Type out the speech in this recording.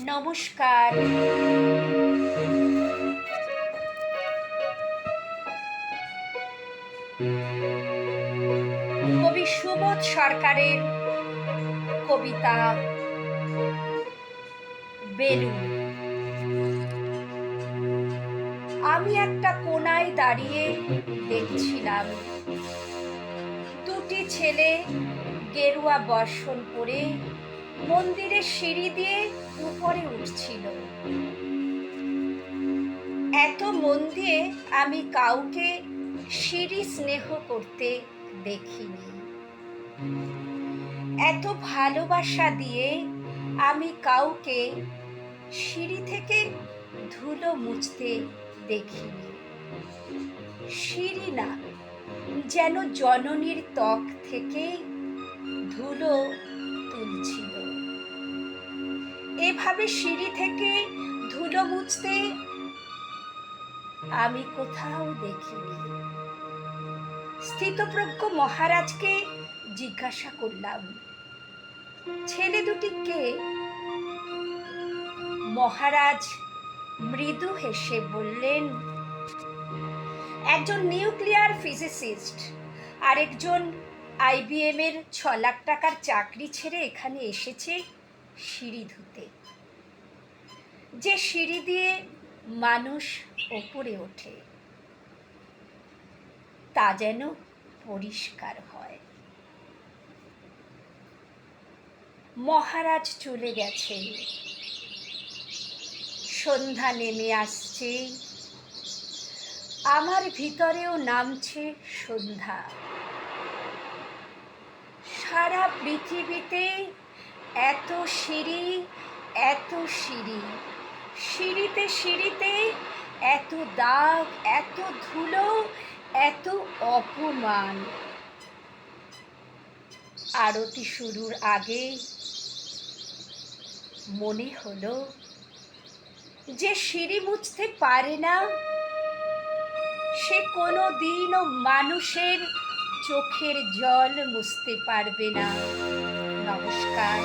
নমস্কার। কবি সুবোধ সরকারের কবিতা বেলুন। আমি একটা কোণায় দাঁড়িয়ে দেখছিলাম দুটি ছেলে গেরুয়া বর্ষণ পরে মন্দিরের সিঁড়ি দিয়ে উপরে উঠছিল। এত মন দিয়ে আমি কাউকে সিঁড়ি স্নেহ করতে দেখিনি। এত ভালোবাসা দিয়ে আমি কাউকে সিঁড়ি থেকে ধুলো মুছতে দেখিনি। সিঁড়ি না, যেন জননীর ত্বক থেকে ধুলো তুলছিল। এভাবে সিঁড়ি থেকে ধুলো মুছতে আমি কোথাও দেখিনি। স্থিতপ্রজ্ঞ মহারাজকে জিজ্ঞাসা করলাম, ছেলে দুটি কে? মহারাজ মৃদু হেসে বললেন, একজন নিউক্লিয়ার ফিজিসিস্ট, আরেকজন IBM এর 6 লাখ টাকার চাকরি ছেড়ে এখানে এসেছে সিঁড়ি ধুতে। যে সিঁড়ি দিয়ে মানুষ ওপরে ওঠে তা যেন পরিষ্কার হয়। মহারাজ চলে গেছেন। সন্ধ্যা নেমে আসছে, আমার ভিতরেও নামছে সন্ধ্যা। সারা পৃথিবীতে এত সিঁড়ি, এত সিঁড়ি, সিঁড়িতে সিঁড়িতে এত দাগ, এত ধুলো, এত অপমান। আরতি শুরুর আগে মনে হলো, যে সিঁড়ি মুছতে পারে না সে কোনো দিনও মানুষের চোখের জল মুছতে পারবে না। নমস্কার।